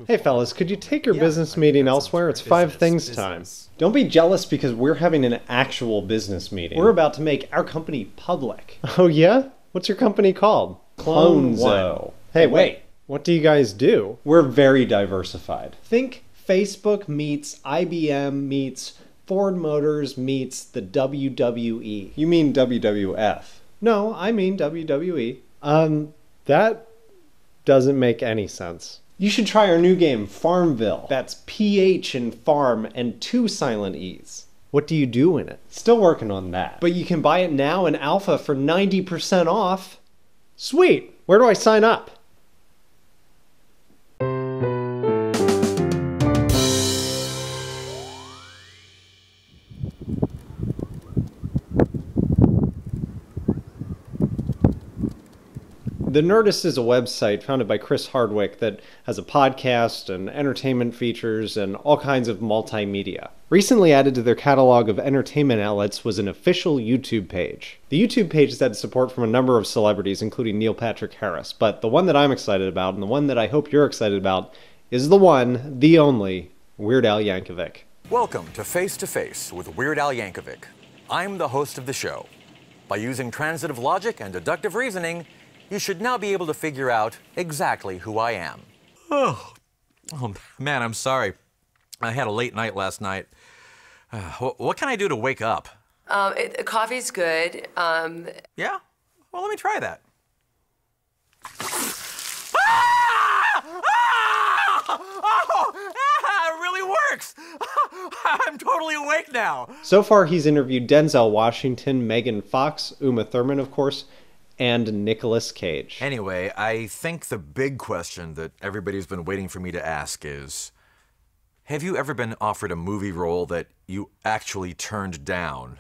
Hey fellas, could you take your business meeting elsewhere? It's 5 things time. Don't be jealous because we're having an actual business meeting. We're about to make our company public. Oh yeah? What's your company called? Clonezo. Hey, wait. What do you guys do? We're very diversified. Think Facebook meets IBM meets Ford Motors meets the WWE. You mean WWF? No, I mean WWE. That doesn't make any sense. You should try our new game, Farmville. That's PH in farm and 2 silent E's. What do you do in it? Still working on that. But you can buy it now in alpha for 90% off. Sweet! Where do I sign up? The Nerdist is a website founded by Chris Hardwick that has a podcast and entertainment features and all kinds of multimedia. Recently added to their catalog of entertainment outlets was an official YouTube page. The YouTube page has had support from a number of celebrities, including Neil Patrick Harris, but the one that I'm excited about, and the one that I hope you're excited about, is the one, the only, Weird Al Yankovic. Welcome to Face with Weird Al Yankovic. I'm the host of the show. By using transitive logic and deductive reasoning, you should now be able to figure out exactly who I am. Oh man, I'm sorry. I had a late night last night. What can I do to wake up? Coffee's good. Yeah? Well, let me try that. It really works! I'm totally awake now. So far, he's interviewed Denzel Washington, Megan Fox, Uma Thurman, of course, and Nicolas Cage. Anyway, I think the big question that everybody's been waiting for me to ask is, have you ever been offered a movie role that you actually turned down?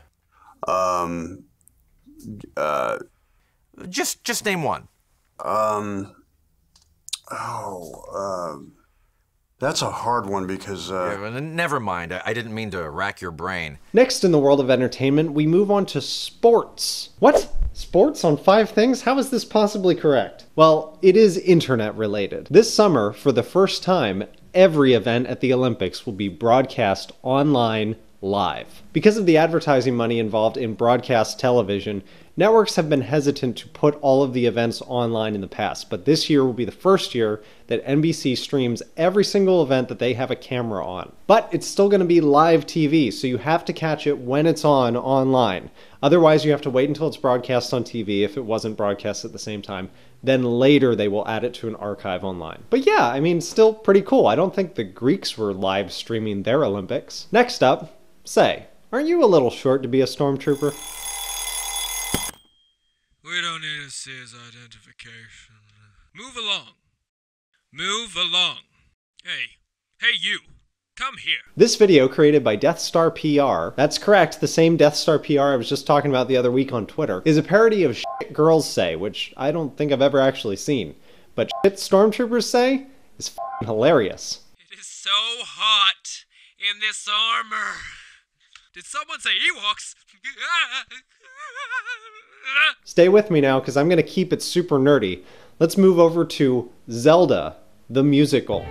Just name one. That's a hard one because, Yeah, never mind. I didn't mean to rack your brain. Next in the world of entertainment, we move on to sports. What? Sports on 5 things? How is this possibly correct? Well, it is internet related. This summer, for the first time, every event at the Olympics will be broadcast online live. Because of the advertising money involved in broadcast television, networks have been hesitant to put all of the events online in the past, but this year will be the first year that NBC streams every single event that they have a camera on. But it's still going to be live TV, so you have to catch it when it's on online. Otherwise, you have to wait until it's broadcast on TV if it wasn't broadcast at the same time. Then later they will add it to an archive online. But yeah, I mean, still pretty cool. I don't think the Greeks were live streaming their Olympics. Next up, say, aren't you a little short to be a Stormtrooper? We don't need to see his identification. Move along. Move along. Hey you. Come here. This video, created by Death Star PR, that's correct, the same Death Star PR I was just talking about the other week on Twitter, is a parody of Shit Girls Say, which I don't think I've ever actually seen. But Shit Stormtroopers Say is f***ing hilarious. It is so hot in this armor. Did someone say Ewoks? Stay with me now, because I'm going to keep it super nerdy. Let's move over to Zelda, the musical.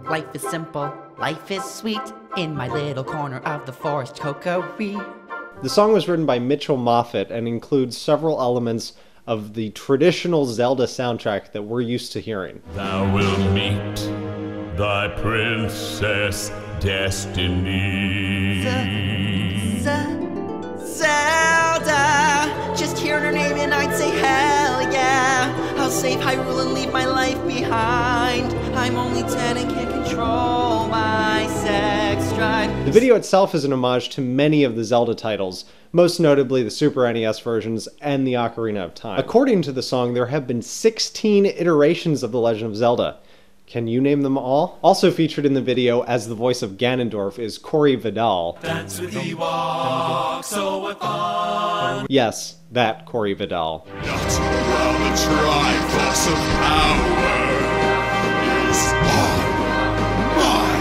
Life is simple, life is sweet, in my little corner of the forest cocoa-y. The song was written by Mitchell Moffat and includes several elements of the traditional Zelda soundtrack that we're used to hearing. Thou wilt meet thy princess destiny. Zelda! Just hearing her name and I'd say hell yeah! I'll save Hyrule and leave my life behind. I'm only 10 and can't control my sex drive. The video itself is an homage to many of the Zelda titles, most notably the Super NES versions and the Ocarina of Time. According to the song, there have been 16 iterations of The Legend of Zelda. Can you name them all? Also featured in the video as the voice of Ganondorf is Corey Vidal. Dance with Ewoks, so what fun. Yes, that Corey Vidal. Not while the Triforce of Power is on my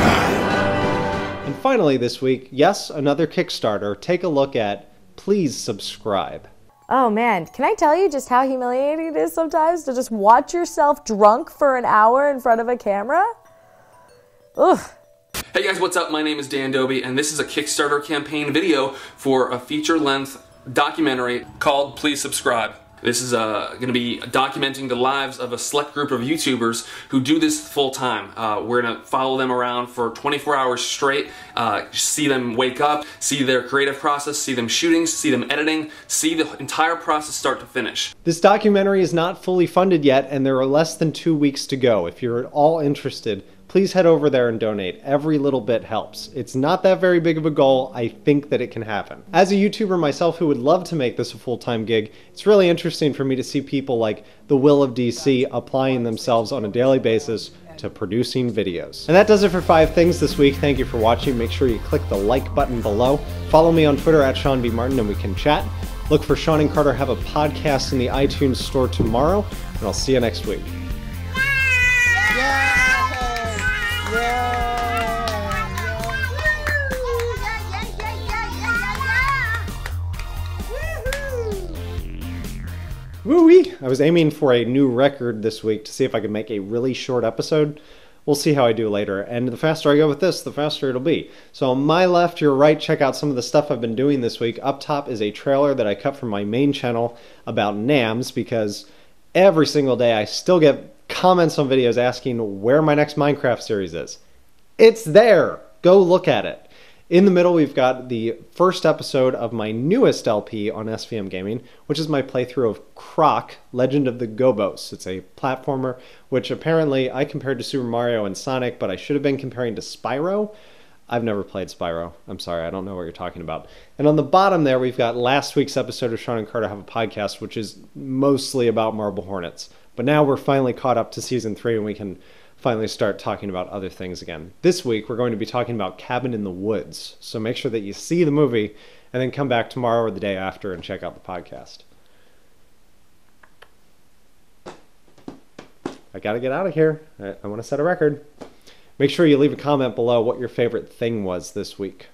hand. And finally this week, yes, another Kickstarter. Take a look at please subscribe. Oh man, can I tell you just how humiliating it is sometimes to just watch yourself drunk for an hour in front of a camera? Ugh. Hey guys, what's up? My name is Dan Dobie, and this is a Kickstarter campaign video for a feature-length documentary called Please Subscribe. This is going to be documenting the lives of a select group of YouTubers who do this full time. We're going to follow them around for 24 hours straight, see them wake up, see their creative process, see them shooting, see them editing, see the entire process start to finish. This documentary is not fully funded yet, and there are less than 2 weeks to go. If you're at all interested, please head over there and donate. Every little bit helps. It's not that very big of a goal. I think that it can happen. As a YouTuber myself who would love to make this a full-time gig, it's really interesting for me to see people like the Will of DC applying themselves on a daily basis to producing videos. And that does it for 5 things this week. Thank you for watching. Make sure you click the like button below. Follow me on Twitter at shawnvmartin and we can chat. Look for Sean and Carter Have a Podcast in the iTunes store tomorrow, and I'll see you next week. Woo-wee! I was aiming for a new record this week to see if I could make a really short episode. We'll see how I do later, and the faster I go with this, the faster it'll be. So on my left, your right, check out some of the stuff I've been doing this week. Up top is a trailer that I cut from my main channel about NAMs, because every single day I still get comments on videos asking where my next Minecraft series is. It's there! Go look at it. In the middle, we've got the first episode of my newest LP on SVM Gaming, which is my playthrough of Croc, Legend of the Gobos. It's a platformer, which apparently I compared to Super Mario and Sonic, but I should have been comparing to Spyro. I've never played Spyro. I'm sorry, I don't know what you're talking about. And on the bottom there, we've got last week's episode of Sean and Carter Have a Podcast, which is mostly about Marble Hornets. But now we're finally caught up to Season 3, and we can finally start talking about other things again. This week, we're going to be talking about Cabin in the Woods. So make sure that you see the movie, and then come back tomorrow or the day after and check out the podcast. I gotta get out of here. I want to set a record. Make sure you leave a comment below what your favorite thing was this week.